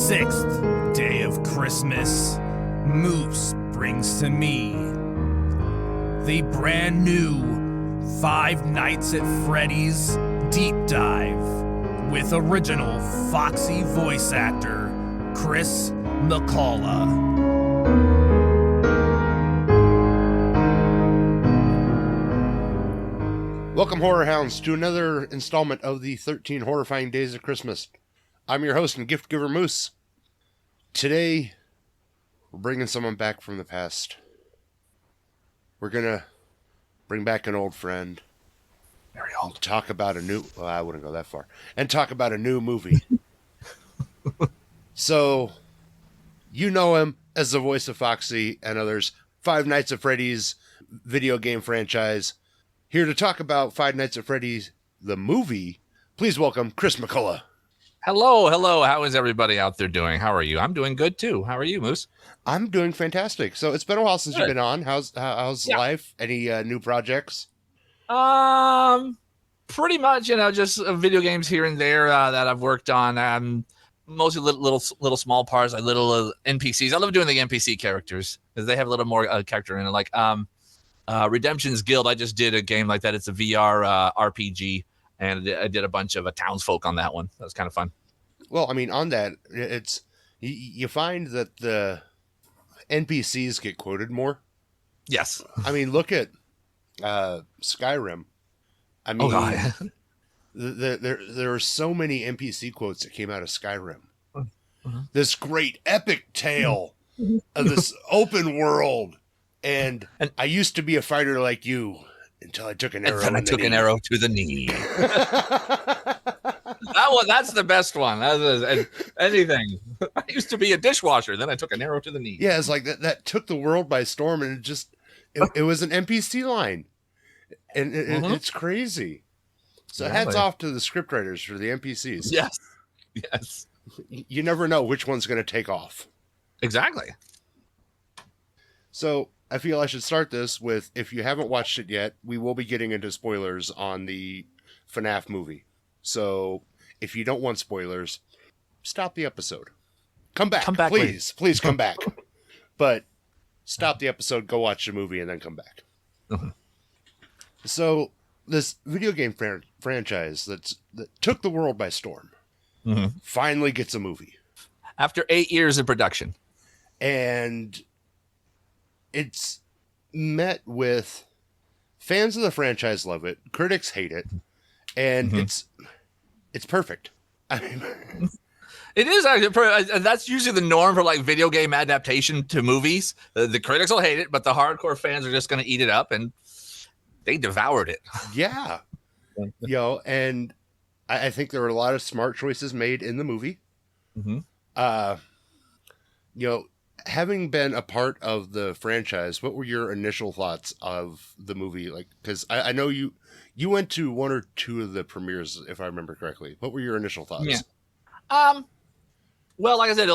sixth day of Christmas, Moose brings to me the brand new Five Nights at Freddy's Deep Dive with original Foxy voice actor Chris McCullough. Welcome, Horror Hounds, to another installment of the 13 Horror-fying Days of Christmas. I'm your host and gift giver, Moose. Today, we're bringing someone back from the past. We're gonna bring back an old friend. Very old. Talk about a new... Well, I wouldn't go that far. And talk about a new movie. So, you know him as the voice of Foxy and others. Five Nights at Freddy's video game franchise. Here to talk about Five Nights at Freddy's, the movie, please welcome Chris McCullough. Hello. How is everybody out there doing? How are you? I'm doing good, too. How are you, Moose? I'm doing fantastic. So it's been a while since you've been on. How's life? Any new projects? Pretty much, just video games here and there that I've worked on. Mostly little small parts, like little NPCs. I love doing the NPC characters because they have a little more character in it. Like Redemption's Guild, I just did a game like that. It's a VR RPG, and I did a bunch of townsfolk on that one. That was kind of fun. Well, I mean, on that, it's you find that the NPCs get quoted more. Yes. I mean, look at Skyrim. I mean, there are so many NPC quotes that came out of Skyrim. This great epic tale of this open world. And I used to be a fighter like you until I took an arrow. And then I took an arrow to the knee. That's the best one. Anything. I used to be a dishwasher. Then I took an arrow to the knee. Yeah, it's like that took the world by storm, and it was an NPC line, and it's crazy. So hats off to the scriptwriters for the NPCs. Yes. You never know which one's going to take off. Exactly. So I feel I should start this with, if you haven't watched it yet, we will be getting into spoilers on the FNAF movie. So if you don't want spoilers, stop the episode. Come back please. Please come back. But stop the episode, go watch the movie, and then come back. So this video game franchise that took the world by storm finally gets a movie. After 8 years of production. And it's met with fans of the franchise love it, critics hate it, and it's perfect. I mean, it is actually, that's usually the norm for like video game adaptation to movies. The critics will hate it, but the hardcore fans are just going to eat it up, and they devoured it. Yeah, and I think there were a lot of smart choices made in the movie. Having been a part of the franchise, what were your initial thoughts of the movie? Like, because I know you went to one or two of the premieres, if I remember correctly. What were your initial thoughts? Yeah. Well, like I said,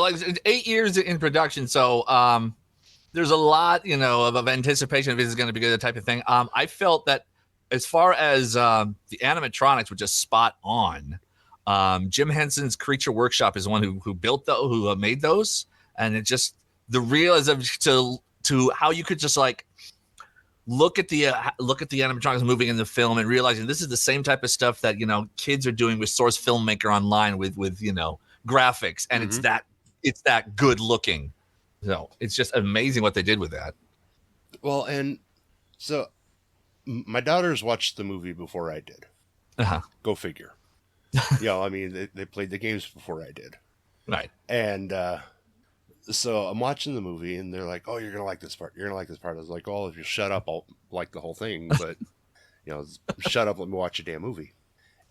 8 years in production, so there's a lot, of anticipation if this is going to be good, the type of thing. I felt that as far as the animatronics were just spot on. Jim Henson's Creature Workshop is the one who built who made those, and it just. The realism to how you could just like look at the animatronics moving in the film and realizing this is the same type of stuff that kids are doing with Source Filmmaker online with graphics, and it's that good looking. So it's just amazing what they did with that. Well, and so my daughters watched the movie before I did. Go figure. I mean they played the games before I did. Right. And so I'm watching the movie, and they're like, "Oh, you're gonna like this part. You're gonna like this part." I was like, "Oh, if you shut up, I'll like the whole thing." But shut up, let me watch a damn movie.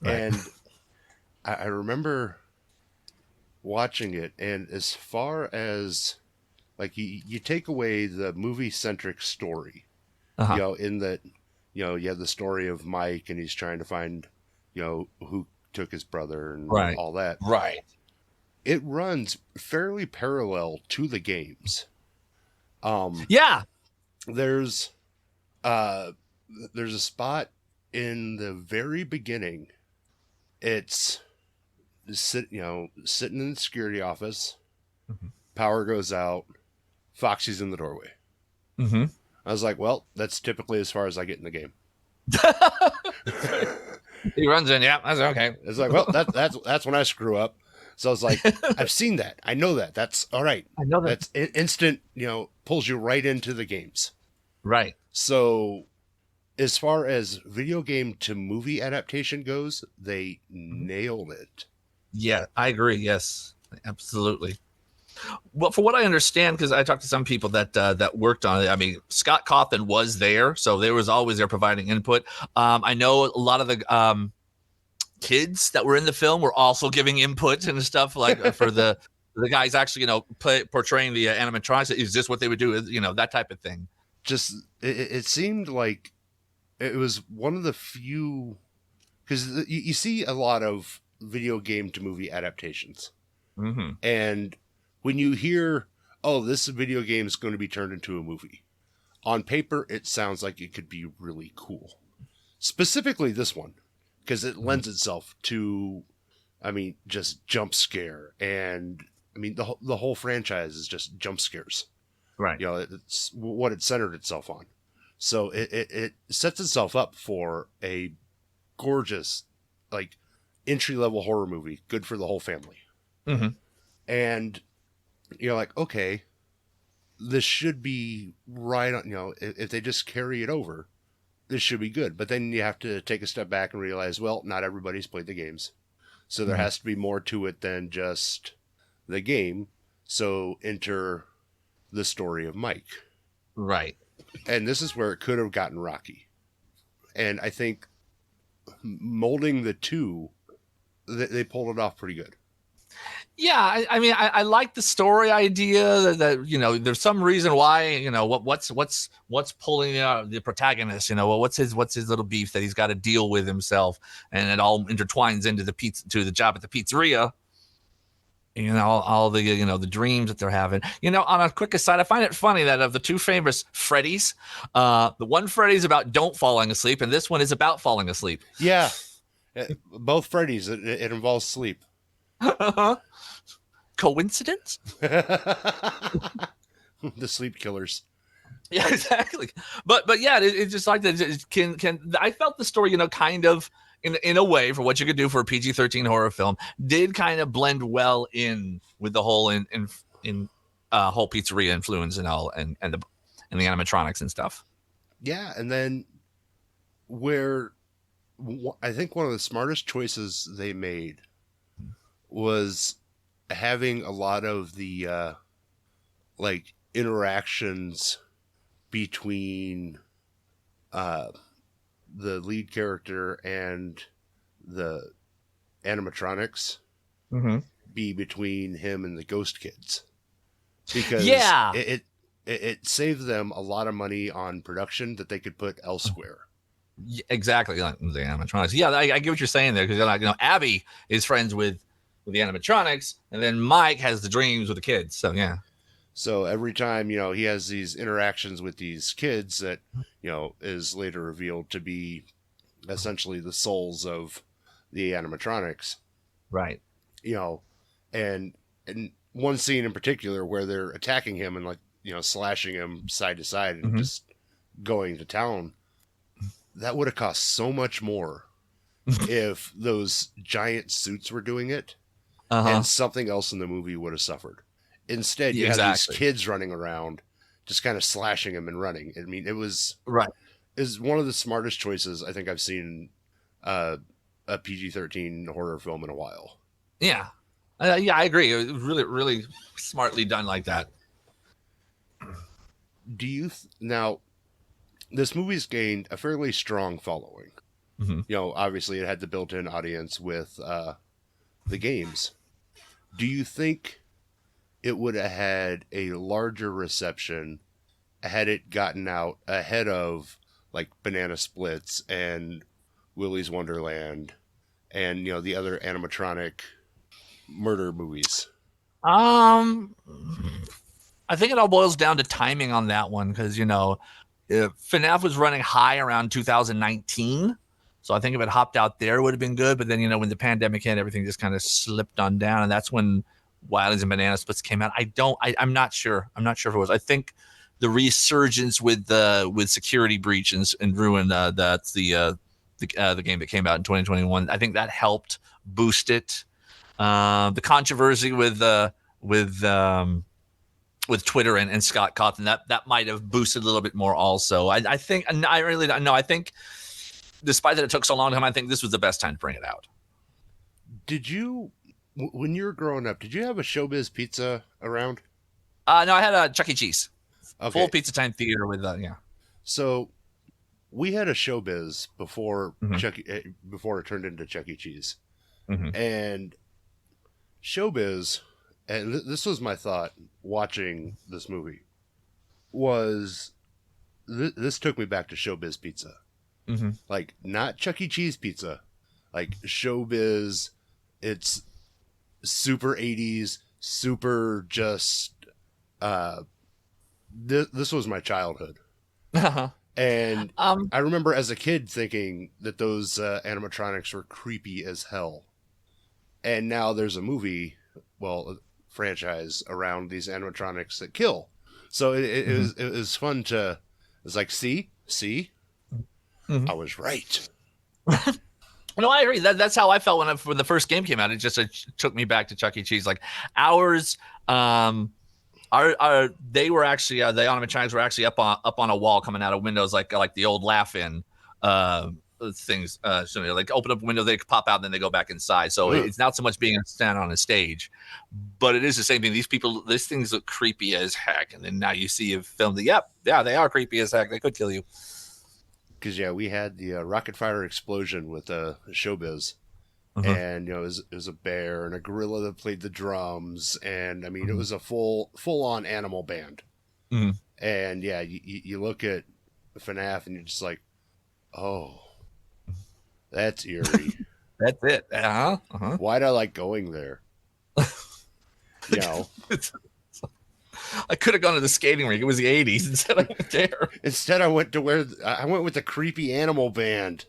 Right. And I remember watching it, and as far as like you take away the movie centric story, in that you have the story of Mike, and he's trying to find who took his brother and all that. Right. It runs fairly parallel to the games. There's a spot in the very beginning. It's sitting in the security office, Power goes out. Foxy's in the doorway. Mm-hmm. I was like, well, that's typically as far as I get in the game. He runs in. Yeah, that's okay. It's like, well, that's when I screw up. So I was like, I've seen that. I know that. That's all right. I know that. That's instant, pulls you right into the games. Right. So as far as video game to movie adaptation goes, they nailed it. Yeah, I agree. Yes, absolutely. Well, for what I understand, because I talked to some people that worked on it. I mean, Scott Cawthon was there, so there was always there providing input. I know a lot of the kids that were in the film were also giving input and stuff like for the guys actually, portraying the animatronics. Is this what they would do? That type of thing. Just it seemed like it was one of the few, because you see a lot of video game to movie adaptations, and when you hear, oh, this video game is going to be turned into a movie, on paper it sounds like it could be really cool. Specifically this one, because it lends itself to, just jump scare, and the whole franchise is just jump scares. Right. It's what it centered itself on. So it sets itself up for a gorgeous, like, entry-level horror movie, good for the whole family. And you're like, okay, this should be right on, if they just carry it over, this should be good. But then you have to take a step back and realize, well, not everybody's played the games. So there has to be more to it than just the game. So enter the story of Mike. Right. And this is where it could have gotten rocky. And I think molding the two, they pulled it off pretty good. Yeah, I like the story idea that there's some reason why, what's pulling the protagonist, what's his little beef that he's got to deal with himself, and it all intertwines into the job at the pizzeria. All the the dreams that they're having. On a quick aside, I find it funny that of the two famous Freddys, the one Freddy's about don't falling asleep, and this one is about falling asleep. Yeah, both Freddys, it involves sleep. Coincidence? The sleep killers. Yeah, exactly. But yeah, it's just like that. Can I felt the story, kind of in a way, for what you could do for a PG-13 horror film, did kind of blend well in with the whole whole pizzeria influence and all, and the animatronics and stuff. Yeah, and then where I think one of the smartest choices they made was having a lot of the interactions between the lead character and the animatronics be between him and the ghost kids, because it saved them a lot of money on production that they could put elsewhere. Exactly, like the animatronics. Yeah, I get what you're saying there, because Abby is friends with the animatronics, and then Mike has the dreams with the kids. So yeah. So every time, he has these interactions with these kids that, is later revealed to be essentially the souls of the animatronics. Right. And one scene in particular where they're attacking him and slashing him side to side and just going to town. That would have cost so much more if those giant suits were doing it, and something else in the movie would have suffered. Instead, you have these kids running around, just kind of slashing him and running. It was right. Is one of the smartest choices I think I've seen a PG-13 horror film in a while. Yeah, yeah, I agree. It was really, really smartly done like that. Do you now? This movie's gained a fairly strong following. Obviously, it had the built-in audience with the games. Do you think it would have had a larger reception had it gotten out ahead of Banana Splits and Willy's Wonderland and the other animatronic murder movies? I think it all boils down to timing on that one, because if FNAF was running high around 2019, so I think if it hopped out there, it would have been good. But then when the pandemic hit, everything just kind of slipped on down, and that's when Wildlings and Banana Splits came out. I'm not sure. I'm not sure if it was. I think the resurgence with Security Breach and Ruin, that's the game that came out in 2021. I think that helped boost it. The controversy with Twitter and Scott Cawthon, that might have boosted a little bit more also. I think, and I really don't know. I think despite that it took so long, I think this was the best time to bring it out. Did you, when you were growing up, did you have a Showbiz Pizza around? No, I had a Chuck E. Cheese. Okay. Full Pizza Time theater with yeah. So we had a Showbiz before Mm-hmm. before it turned into Chuck E. Cheese. Mm-hmm. And Showbiz, and this was my thought watching this movie, was this took me back to Showbiz Pizza. Mm-hmm. Like, not Chuck E. Cheese pizza, like Showbiz. It's super 80s, super just this was my childhood. Uh-huh. And I remember as a kid thinking that those animatronics were creepy as hell. And now there's a movie, a franchise around these animatronics that kill. So it was fun to, it's like, see, Mm-hmm. I was right. No, I agree. That's how I felt when the first game came out. It just took me back to Chuck E. Cheese. Like ours, they were actually the animatronics were actually up on a wall coming out of windows like the old Laugh-In things. So like open up a window, they pop out, and then they go back inside. So it's not so much being stand on a stage, but it is the same thing. These things look creepy as heck, and then now you see a film that they are creepy as heck. They could kill you. Because we had the rocket fire explosion with Showbiz, Uh-huh. and it was a bear and a gorilla that played the drums, and I mean it was a full on animal band. Mm-hmm. And you look at FNAF and you're just like, oh, that's eerie. That's it. Uh-huh. Uh-huh. Why'd I like going there? I could have gone to the skating rink. It was the 80s. Instead, I went there. Instead, I went with the creepy animal band.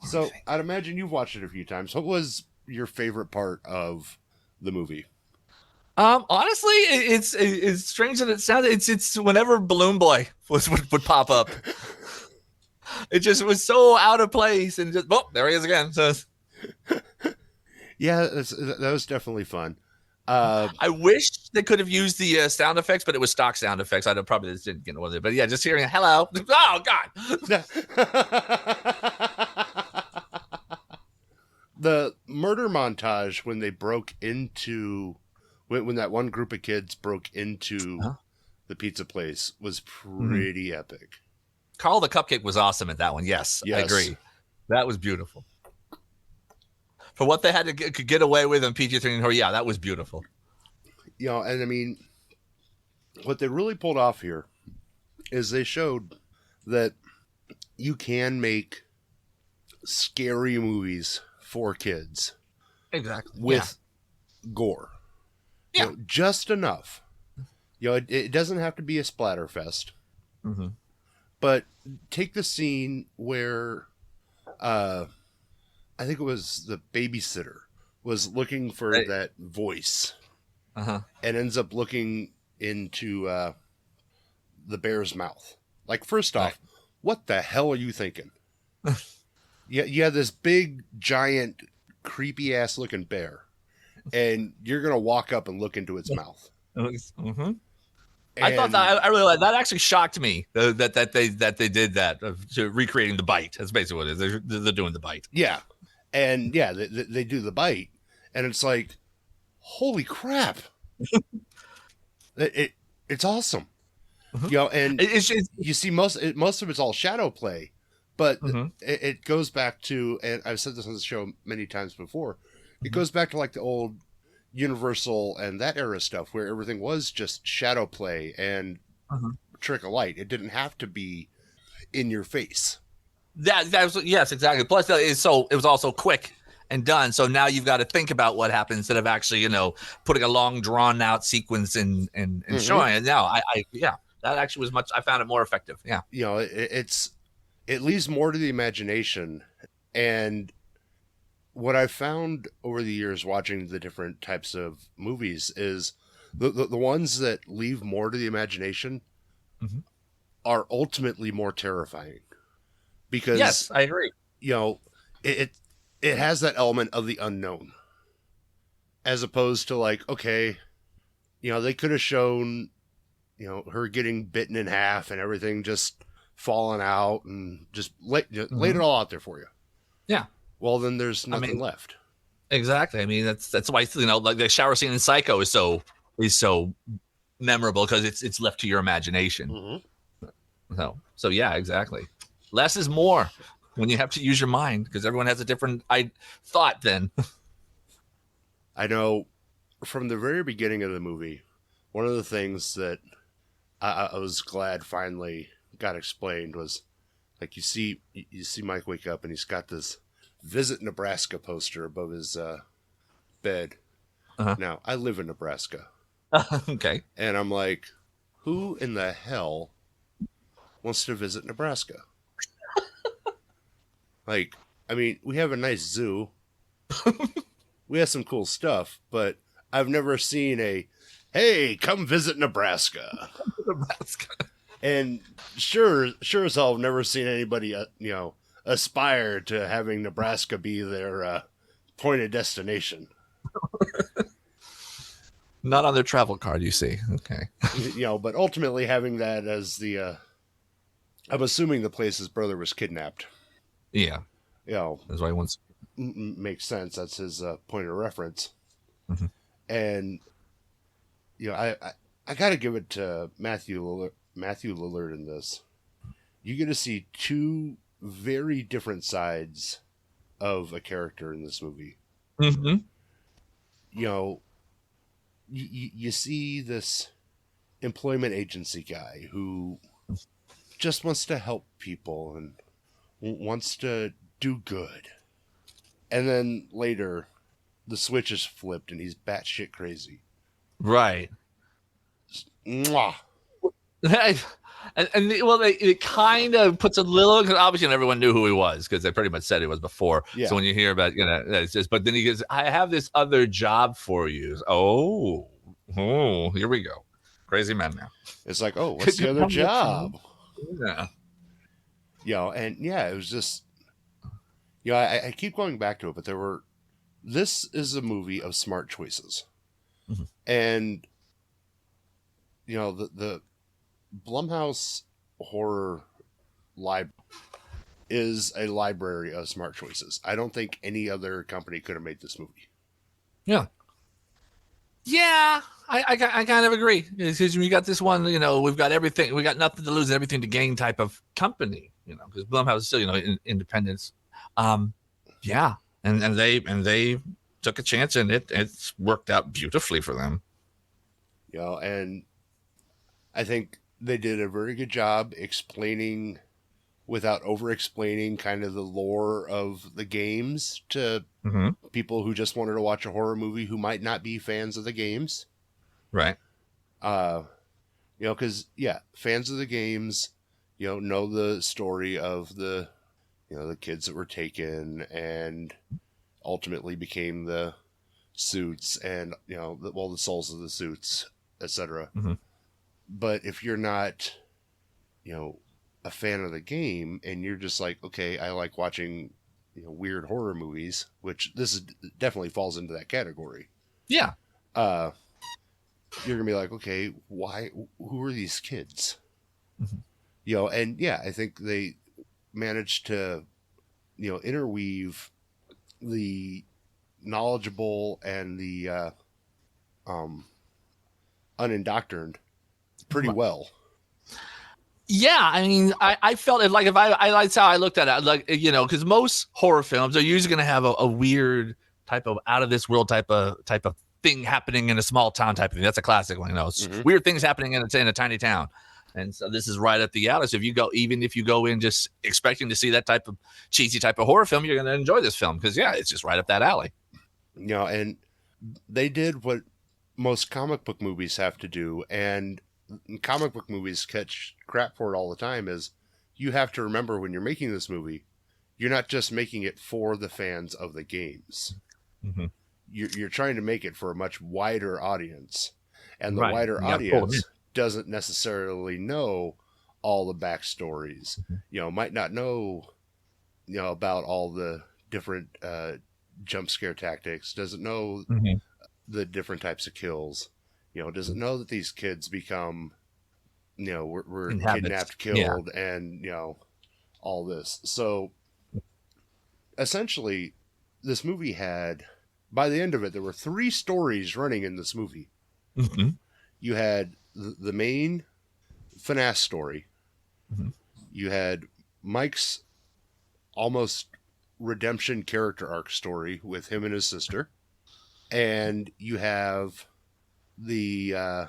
So I'd imagine you've watched it a few times. What was your favorite part of the movie? Honestly, it's strange that it sounds. It's whenever Balloon Boy would pop up. It just was so out of place, and just there he is again. So yeah, that was definitely fun. I wish they could have used the sound effects, but it was stock sound effects. I probably just didn't get with it. But yeah, just hearing hello. Oh God. The murder montage when they broke into when that one group of kids broke into the pizza place was pretty epic. Carl the Cupcake was awesome at that one. Yes. I agree. That was beautiful. For what they had to get away with in PG-13 horror, that was beautiful. And I mean, what they really pulled off here is they showed that you can make scary movies for kids. Exactly. With gore. Yeah. Just enough. It doesn't have to be a splatterfest. Mm-hmm. But take the scene where I think it was the babysitter was looking for that voice and ends up looking into the bear's mouth. Like, first off, what the hell are you thinking? You have this big, giant, creepy ass looking bear, and you're going to walk up and look into its mouth. Mm-hmm. I thought that I really liked that. Actually shocked me that they did that to recreating the bite. That's basically what it is. They're doing the bite. Yeah. And they do the bite, and it's like, holy crap! It's awesome, and you see most of it's all shadow play, but it goes back to, and I've said this on the show many times before, it goes back to like the old Universal and that era stuff where everything was just shadow play and trick of light. It didn't have to be in your face. That was, yes, exactly. Plus, it was also quick and done. So now you've got to think about what happened instead of actually, putting a long, drawn out sequence and showing it. Now, that actually was much. I found it more effective. Yeah, it leaves more to the imagination, and what I've found over the years watching the different types of movies is the ones that leave more to the imagination Mm-hmm. are ultimately more terrifying because Yes, I agree. It has that element of the unknown, as opposed to like, okay, they could have shown her getting bitten in half and everything just falling out and just laid it all out there for you. Yeah. Well, then there's nothing left. Exactly. I mean, that's why like the shower scene in Psycho is so memorable because it's left to your imagination. Mm-hmm. So yeah, exactly. Less is more when you have to use your mind because everyone has a different thought then. I know from the very beginning of the movie, one of the things that I was glad finally got explained was like you see Mike wake up and he's got this Visit Nebraska poster above his bed. Uh-huh. Now, I live in Nebraska. Okay. And I'm like, who in the hell wants to visit Nebraska? Like, I mean, we have a nice zoo. We have some cool stuff, but I've never seen hey, come visit Nebraska. And sure as hell, I've never seen anybody, aspire to having Nebraska be their point of destination. Not on their travel card, you see. Okay. But ultimately having that as the, I'm assuming the place his brother was kidnapped. Yeah. That's why he wants. Makes sense. That's his point of reference. Mm-hmm. And, I got to give it to Matthew Lillard in this. You get to see two very different sides of a character in this movie. Mm-hmm. You see this employment agency guy who just wants to help people and wants to do good. And then later, the switch is flipped and he's batshit crazy. Right. Mwah. It kind of puts a little, because obviously everyone knew who he was because they pretty much said he was before. Yeah. So when you hear about, it's just, but then he goes, I have this other job for you. Oh, here we go. Crazy man now. It's like, oh, what's the other job? Yeah. And yeah, it was just, I keep going back to it, but this is a movie of smart choices. Mm-hmm. And, the Blumhouse horror library is a library of smart choices. I don't think any other company could have made this movie. Yeah. Yeah, I kind of agree. Because we got this one, we've got everything, we got nothing to lose and everything to gain type of company, because Blumhouse is still, independence. Yeah, and they took a chance and it's worked out beautifully for them. And I think they did a very good job explaining without over-explaining kind of the lore of the games to people who just wanted to watch a horror movie who might not be fans of the games. Right. Because, fans of the games, know the story of the kids that were taken and ultimately became the suits and, the souls of the suits, etc. Mm-hmm. But if you're not, a fan of the game and you're just like, okay, I like watching, weird horror movies, which this definitely falls into that category. Yeah. You're going to be like, okay, who are these kids? Mm-hmm. And yeah, I think they managed to, interweave the knowledgeable and the unindoctrined pretty well. Yeah, I mean, I felt it like if that's how I looked at it, like, because most horror films are usually going to have a weird type of out of this world type of thing happening in a small town type of thing. That's a classic one, weird things happening in a tiny town. And so this is right at the alley. So even if you go in just expecting to see that type of cheesy type of horror film, you're going to enjoy this film because it's just right up that alley. And they did what most comic book movies have to do, and comic book movies catch crap for it all the time, is you have to remember when you're making this movie, you're not just making it for the fans of the games. Mm-hmm. You're trying to make it for a much wider audience, and the Right. wider You gotta pull 'em in. audience doesn't necessarily know all the backstories. Might not know, about all the different jump scare tactics. Doesn't know Mm-hmm. the different types of kills. Doesn't know that these kids become, were kidnapped, killed, and all this. So essentially, this movie had, by the end of it, there were 3 stories running in this movie. Mm-hmm. You had the main FNAF story. Mm-hmm. You had Mike's almost redemption character arc story with him and his sister. And you have the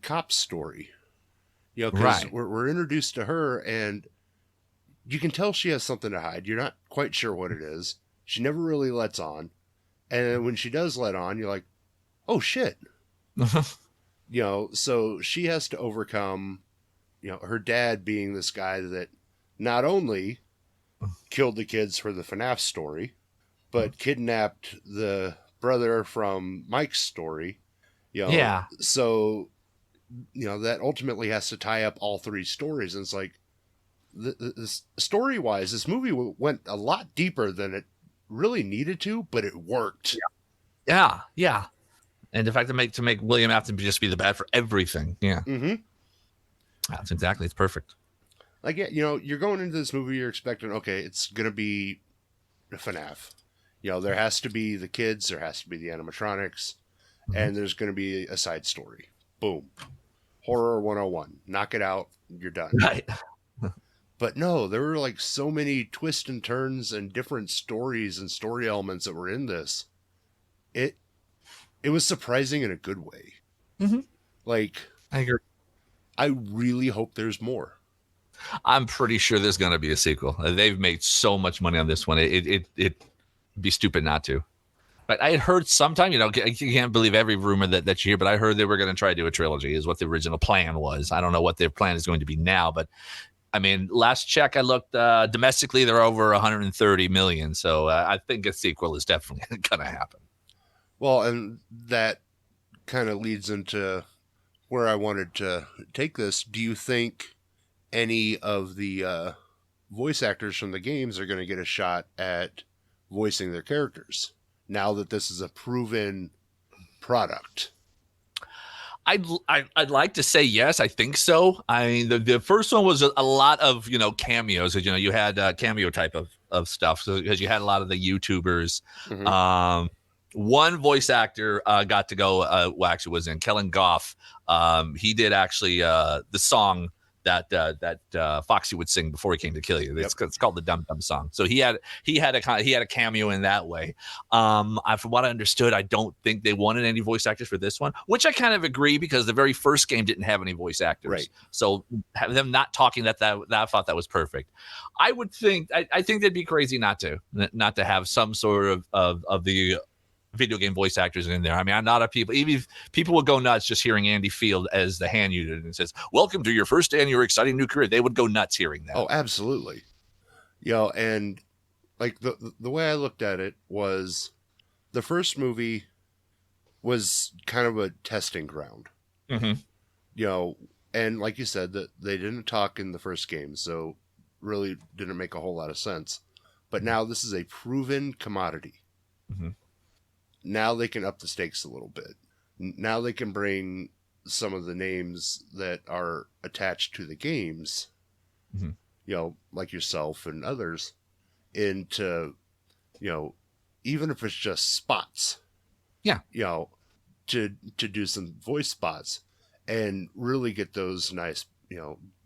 cop story. Because Right. we're introduced to her, and you can tell she has something to hide. You're not quite sure what it is. She never really lets on. And when she does let on, you're like, oh shit. So she has to overcome, her dad being this guy that not only killed the kids for the FNAF story, but kidnapped the brother from Mike's story. Yeah. So, that ultimately has to tie up all 3 stories. And it's like, the story-wise, this movie went a lot deeper than it really needed to, but it worked. Yeah. And the fact to make William have to just be the bad for everything. Yeah. Mm-hmm. That's exactly. It's perfect. Like, you're going into this movie, you're expecting, okay, it's going to be FNAF. There has to be the kids, there has to be the animatronics, and there's going to be a side story. Boom. Horror 101. Knock it out, you're done. Right. But no, there were like so many twists and turns and different stories and story elements that were in this. It was surprising in a good way. Mm-hmm. Like, I agree. I really hope there's more. I'm pretty sure there's going to be a sequel. They've made so much money on this one. It'd be stupid not to. But I had heard sometime, you can't believe every rumor that you hear, but I heard they were going to try to do a trilogy is what the original plan was. I don't know what their plan is going to be now, but I mean, last check I looked, domestically, they're over 130 million. So I think a sequel is definitely going to happen. Well, and that kind of leads into where I wanted to take this. Do you think any of the voice actors from the games are going to get a shot at voicing their characters now that this is a proven product? I'd like to say yes. I think so. I mean, the first one was a lot of cameos. You had cameo type of stuff. So because you had a lot of the YouTubers. Mm-hmm. One voice actor got to go. Actually, was in Kellen Goff. He did actually the song that Foxy would sing before he came to kill you. It's called the Dum Dum Song. So he had a cameo in that way. From what I understood, I don't think they wanted any voice actors for this one, which I kind of agree because the very first game didn't have any voice actors. Right. So have them not talking that I thought that was perfect. I would think I think they'd be crazy not to have some sort of the video game voice actors in there. I mean, I'm not a people. Even if people would go nuts just hearing Andy Field as the hand unit and says, "Welcome to your first day and your exciting new career." They would go nuts hearing that. Oh, absolutely. And like the way I looked at it was, the first movie was kind of a testing ground. Mm-hmm. And like you said, that they didn't talk in the first game, so really didn't make a whole lot of sense. But now this is a proven commodity. Mm-hmm. Now they can up the stakes a little bit. Now they can bring some of the names that are attached to the games, mm-hmm. Like yourself and others, into, even if it's just spots. Yeah. To do some voice spots and really get those nice,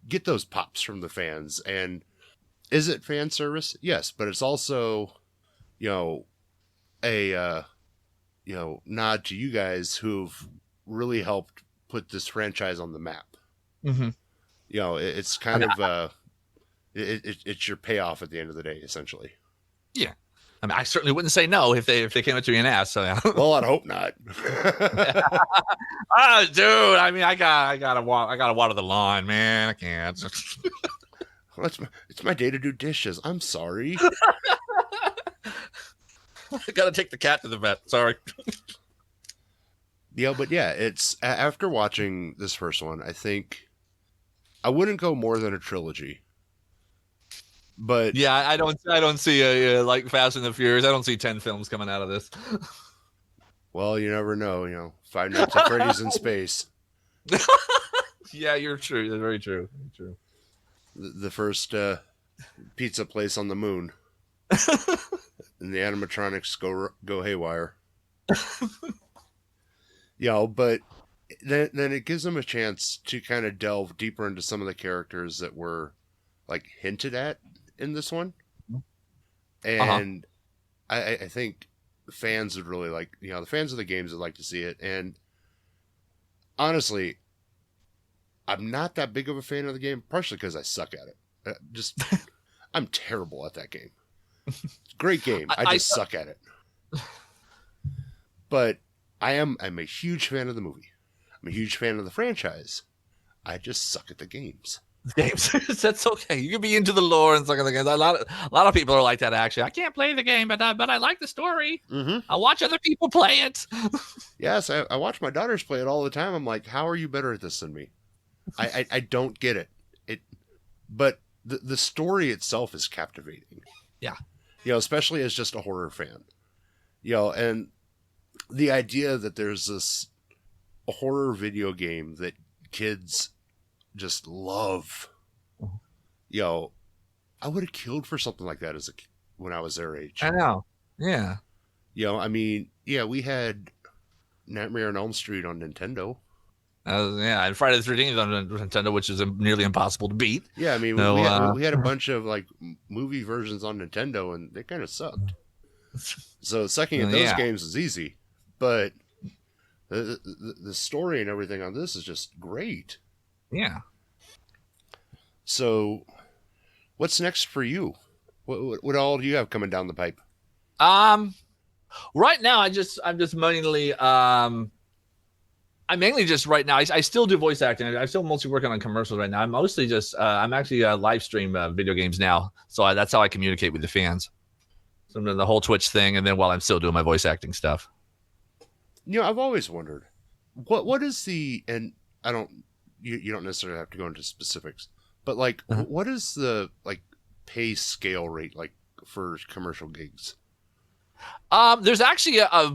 get those pops from the fans. And is it fan service? Yes, but it's also, a nod to you guys who've really helped put this franchise on the map. Mm-hmm. It's kind of it's your payoff at the end of the day, essentially. Yeah, I mean, I certainly wouldn't say no if they came up to me and asked. So. Well, I'd hope not. Dude, I mean, I gotta water the lawn, man. I can't. Well, it's my day to do dishes. I'm sorry. I gotta take the cat to the vet. Sorry. Yeah, but yeah, it's after watching this first one, I think I wouldn't go more than a trilogy. But yeah, I don't see like Fast and the Furious. I don't see 10 films coming out of this. Well, you never know. You know, Five Nights at Freddy's in space. Yeah, you're true. That's very true. Very true. The first pizza place on the moon, and the animatronics go haywire. But then it gives them a chance to kind of delve deeper into some of the characters that were like hinted at in this one, and I think fans would really like, the fans of the games would like to see it. And honestly, I'm not that big of a fan of the game, partially because I suck at it. I'm terrible at that game. It's a great game. I just suck at it. But I'm a huge fan of the movie. I'm a huge fan of the franchise. I just suck at the games. That's okay. You can be into the lore and stuff like that. A lot of people are like that. Actually, I can't play the game, but I like the story. Mm-hmm. I watch other people play it. Yes, I watch my daughters play it all the time. I'm like, how are you better at this than me? I don't get it. But the story itself is captivating. Yeah. Especially as just a horror fan. And the idea that there's a horror video game that kids just love. I would have killed for something like that when I was their age. I know. Yeah. We had Nightmare on Elm Street on Nintendo. And Friday the 13th on Nintendo, which is nearly impossible to beat. Yeah, we had a bunch of like movie versions on Nintendo, and they kind of sucked. So sucking at those games is easy, but the story and everything on this is just great. Yeah. So, what's next for you? What all do you have coming down the pipe? Right now, I'm just mainly I mainly just right now. I still do voice acting. I'm still mostly working on commercials right now. I'm mostly just I'm actually live stream video games now, so that's how I communicate with the fans. So I'm doing the whole Twitch thing, and then while I'm still doing my voice acting stuff. I've always wondered what is and I don't. You don't necessarily have to go into specifics, but like, what is the like pay scale rate like for commercial gigs? There's actually a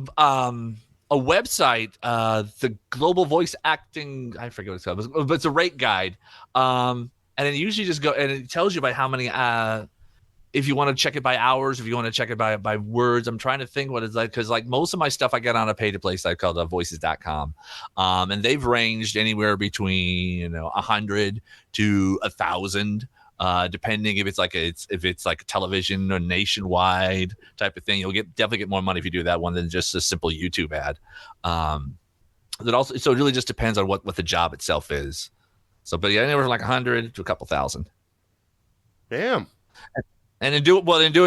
website, the Global Voice Acting. I forget what it's called, but it's a rate guide. And it usually just and it tells you by how many. If you want to check it by hours, if you want to check it by words. I'm trying to think what it's like, because like most of my stuff I get on a pay-to-play site called voices.com. And they've ranged anywhere between 100 to 1,000, depending if it's like a television or nationwide type of thing. You'll definitely get more money if you do that one than just a simple YouTube ad. So it really just depends on what the job itself is. So, but yeah, anywhere from like 100 to a couple thousand. Damn. And in doing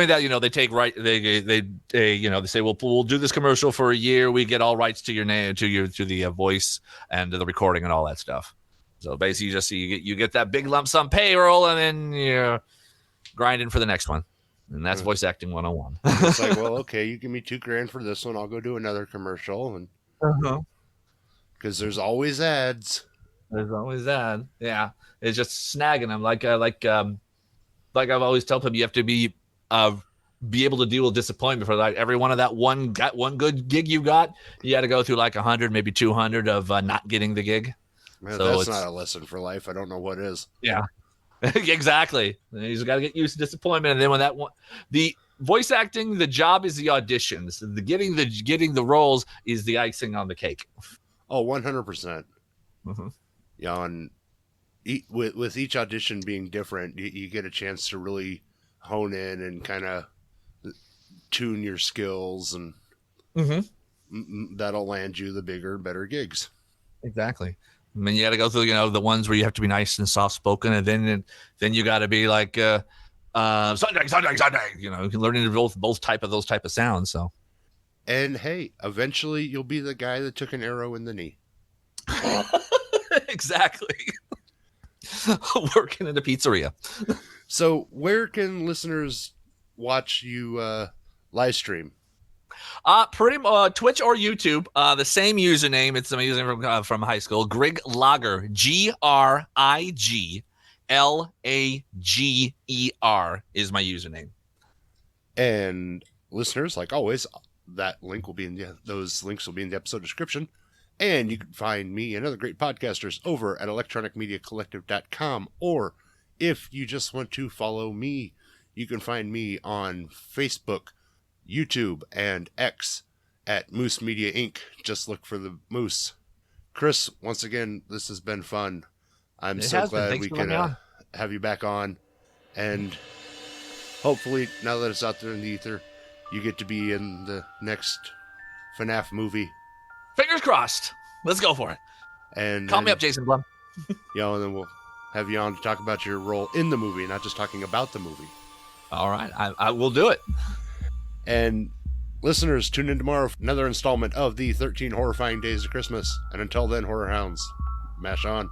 that, they take they say, well, we'll do this commercial for a year. We get all rights to your name, to the voice and to the recording and all that stuff. So basically, you get that big lump sum payroll, and then you're grinding for the next one. And that's voice acting 101. It's like, well, okay, you give me $2,000 for this one, I'll go do another commercial, and because there's always ads. There's always ads. Yeah, it's just snagging them. Like I've always told them, you have to be able to deal with disappointment for like every one of that one good gig you got. You got to go through like 100, maybe 200 of not getting the gig. Man, so that's not a lesson for life. I don't know what is. Yeah, exactly. You just got to get used to disappointment, and then when the voice acting, the job is the auditions. The getting the roles is the icing on the cake. Oh, 100%. And with each audition being different, you get a chance to really hone in and kind of tune your skills, and that'll land you the bigger, better gigs. Exactly. I mean, you got to go through, the ones where you have to be nice and soft spoken, and then you got to be like Sunday, learning both type of those type of sounds. So, and hey, eventually you'll be the guy that took an arrow in the knee. Exactly. Working in a pizzeria. So where can listeners watch you live stream? Twitch or YouTube. The same username. It's my username from high school. Grig Lager. GRIGLAGER is my username. And listeners, like always, those links will be in the episode description. And you can find me and other great podcasters over at electronicmediacollective.com. Or if you just want to follow me, you can find me on Facebook, YouTube, and X at Moose Media Inc. Just look for the Moose. Chris, once again, this has been fun. I'm so glad we can have you back on. And hopefully, now that it's out there in the ether, you get to be in the next FNAF movie. Fingers crossed. Let's go for it. And call me up, Jason Blum. And then we'll have you on to talk about your role in the movie, not just talking about the movie. All right. I will do it. And listeners, tune in tomorrow for another installment of the 13 Horror-fying Days of Christmas. And until then, Horror Hounds, mash on.